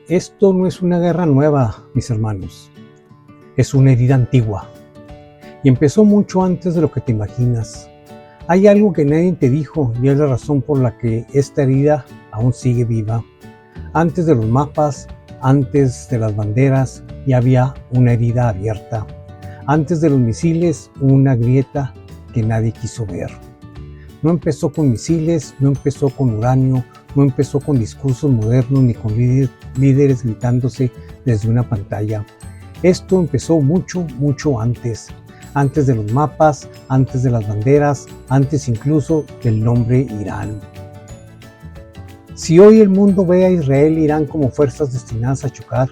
Esto no es una guerra nueva, mis hermanos. Es una herida antigua. Y empezó mucho antes de lo que te imaginas. Hay algo que nadie te dijo y es la razón por la que esta herida aún sigue viva. Antes de los mapas, antes de las banderas, ya había una herida abierta. Antes de los misiles, una grieta que nadie quiso ver. No empezó con misiles, no empezó con uranio, no empezó con discursos modernos ni con líderes gritándose desde una pantalla. Esto empezó mucho antes. Antes de los mapas, antes de las banderas, antes incluso del nombre Irán. Si hoy el mundo ve a Israel e Irán como fuerzas destinadas a chocar,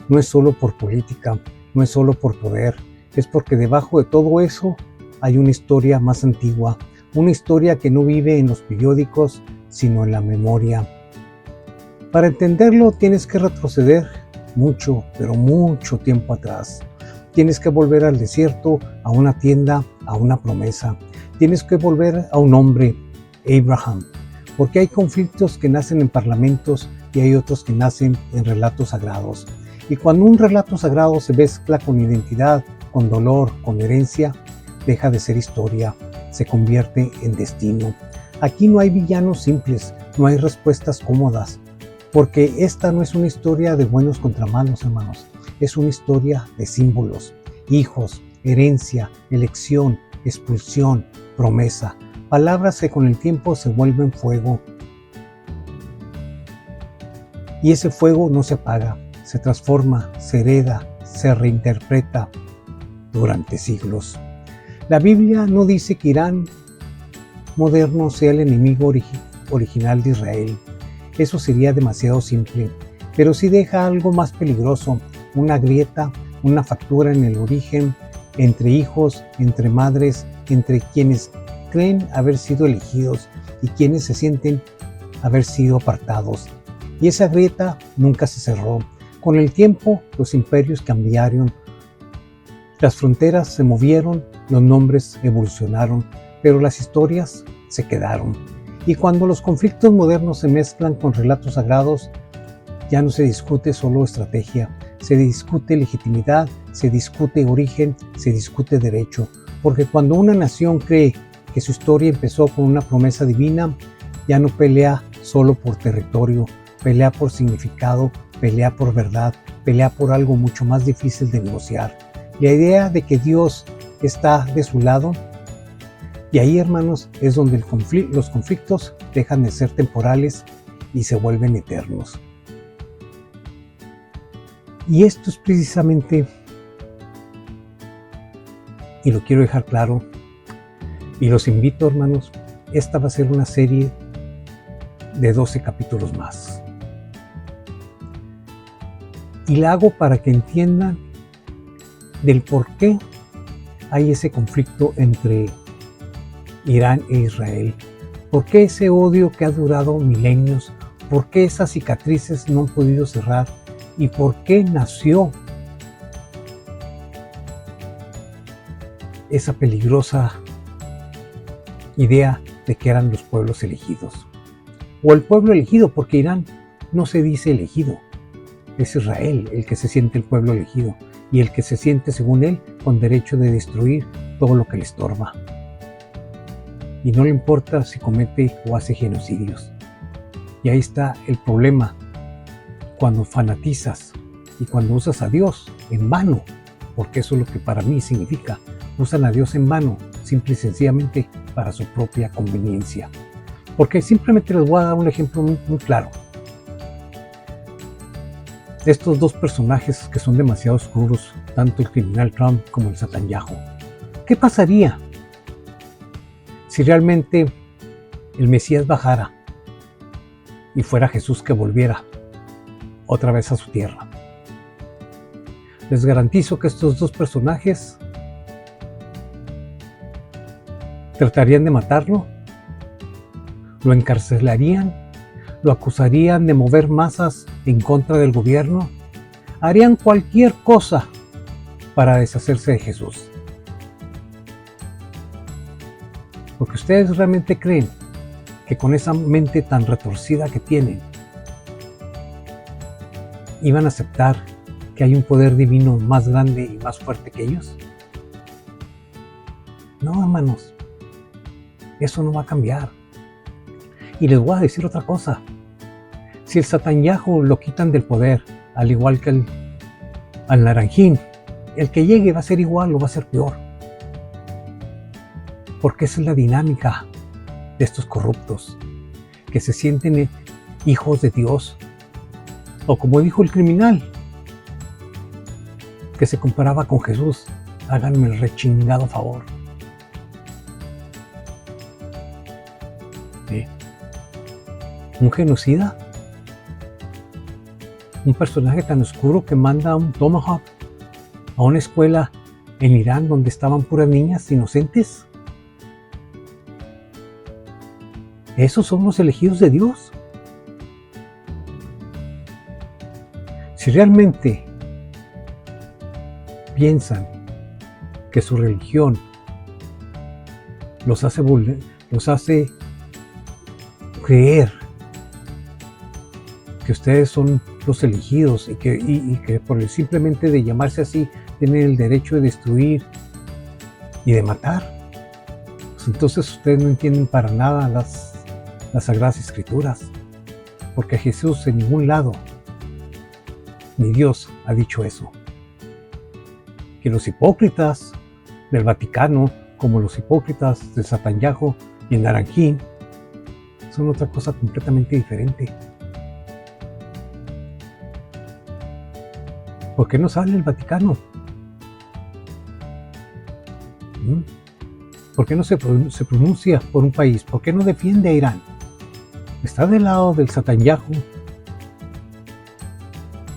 no es solo por política, no es solo por poder, es porque debajo de todo eso hay una historia más antigua, una historia que no vive en los periódicos, sino en la memoria. Para entenderlo tienes que retroceder mucho, pero mucho tiempo atrás. Tienes que volver al desierto, a una tienda, a una promesa. Tienes que volver a un hombre, Abraham, porque hay conflictos que nacen en parlamentos y hay otros que nacen en relatos sagrados. Y cuando un relato sagrado se mezcla con identidad, con dolor, con herencia, deja de ser historia, se convierte en destino. Aquí no hay villanos simples, no hay respuestas cómodas, porque esta no es una historia de buenos contra malos, hermanos. Es una historia de símbolos, hijos, herencia, elección, expulsión, promesa. Palabras que con el tiempo se vuelven fuego. Y ese fuego no se apaga, se transforma, se hereda, se reinterpreta durante siglos. La Biblia no dice que Irán moderno sea el enemigo original de Israel. Eso sería demasiado simple, pero sí deja algo más peligroso, una grieta, una fractura en el origen, entre hijos, entre madres, entre quienes creen haber sido elegidos y quienes se sienten haber sido apartados. Y esa grieta nunca se cerró. Con el tiempo, los imperios cambiaron, las fronteras se movieron, los nombres evolucionaron, pero las historias se quedaron. Y cuando los conflictos modernos se mezclan con relatos sagrados, ya no se discute solo estrategia, se discute legitimidad, se discute origen, se discute derecho. Porque cuando una nación cree que su historia empezó con una promesa divina, ya no pelea solo por territorio, pelea por significado, pelea por verdad, pelea por algo mucho más difícil de negociar. La idea de que Dios está de su lado, y ahí, hermanos, es donde los conflictos dejan de ser temporales y se vuelven eternos. Y esto es precisamente, y lo quiero dejar claro, y los invito, hermanos, esta va a ser una serie de 12 capítulos más. Y la hago para que entiendan del por qué hay ese conflicto entre Irán e Israel. ¿Por qué ese odio que ha durado milenios? ¿Por qué esas cicatrices no han podido cerrar? ¿Y por qué nació esa peligrosa idea de que eran los pueblos elegidos? O el pueblo elegido, porque Irán no se dice elegido. Es Israel el que se siente el pueblo elegido y el que se siente, según él, con derecho de destruir todo lo que le estorba. Y no le importa si comete o hace genocidios. Y ahí está el problema, cuando fanatizas y cuando usas a Dios en vano, porque eso es lo que para mí significa, usan a Dios en vano, simple y sencillamente para su propia conveniencia. Porque simplemente les voy a dar un ejemplo muy claro. De estos dos personajes que son demasiado oscuros, tanto el criminal Trump como el Netanyahu. ¿Qué pasaría si realmente el Mesías bajara y fuera Jesús que volviera otra vez a su tierra? Les garantizo que estos dos personajes tratarían de matarlo, lo encarcelarían, lo acusarían de mover masas en contra del gobierno, harían cualquier cosa para deshacerse de Jesús. Porque ustedes realmente creen que con esa mente tan retorcida que tienen, iban a aceptar que hay un poder divino más grande y más fuerte que ellos? No, hermanos, eso no va a cambiar. Y les voy a decir otra cosa. Si el Satanyahu lo quitan del poder, al igual que al naranjín, el que llegue va a ser igual o va a ser peor. Porque esa es la dinámica de estos corruptos, que se sienten hijos de Dios. O como dijo el criminal, que se comparaba con Jesús: háganme el rechingado favor. ¿Sí? Un genocida, un personaje tan oscuro que manda un Tomahawk a una escuela en Irán donde estaban puras niñas inocentes. ¿Esos son los elegidos de Dios? Si realmente piensan que su religión los hace creer que ustedes son los elegidos y que por el simplemente de llamarse así tienen el derecho de destruir y de matar, pues entonces ustedes no entienden para nada las Sagradas Escrituras, porque Jesús en ningún lado ni Dios ha dicho eso. Que los hipócritas del Vaticano, como los hipócritas del Satanyahu y el naranjín, son otra cosa completamente diferente. ¿Por qué no sale el Vaticano? ¿Por qué no se pronuncia por un país? ¿Por qué no defiende a Irán? Está del lado del Satanyahu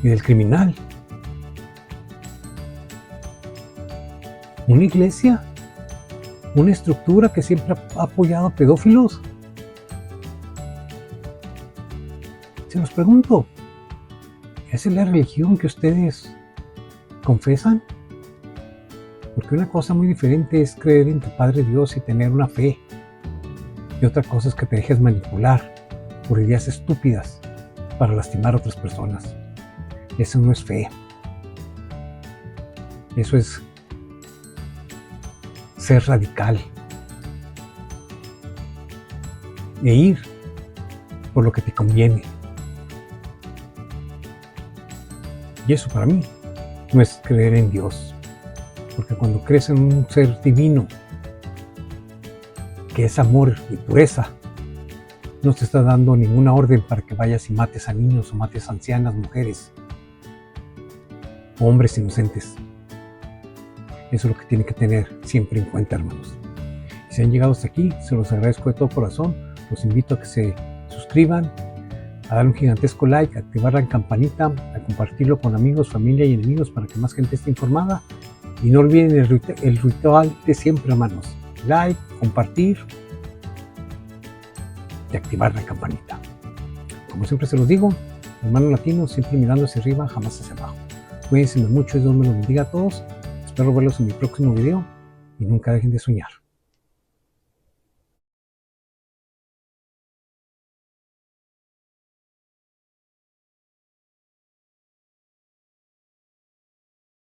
y del criminal. Una iglesia, una estructura que siempre ha apoyado a pedófilos. Se los pregunto, ¿esa es la religión que ustedes confesan? Porque una cosa muy diferente es creer en tu Padre Dios y tener una fe, y otra cosa es que te dejes manipular por ideas estúpidas para lastimar a otras personas. Eso no es fe. Eso es ser radical e ir por lo que te conviene. Y eso para mí no es creer en Dios, porque cuando crees en un ser divino que es amor y pureza, no te está dando ninguna orden para que vayas y mates a niños o mates a ancianas, mujeres o hombres inocentes. Eso es lo que tienen que tener siempre en cuenta, hermanos. Y si han llegado hasta aquí, se los agradezco de todo corazón. Los invito a que se suscriban, a dar un gigantesco like, a activar la campanita, a compartirlo con amigos, familia y enemigos para que más gente esté informada. Y no olviden el ritual de siempre, hermanos: like, compartir y activar la campanita. Como siempre se los digo, hermano latino, siempre mirando hacia arriba, jamás hacia abajo. Cuídense mucho y Dios me los bendiga a todos. Espero verlos en mi próximo video y nunca dejen de soñar.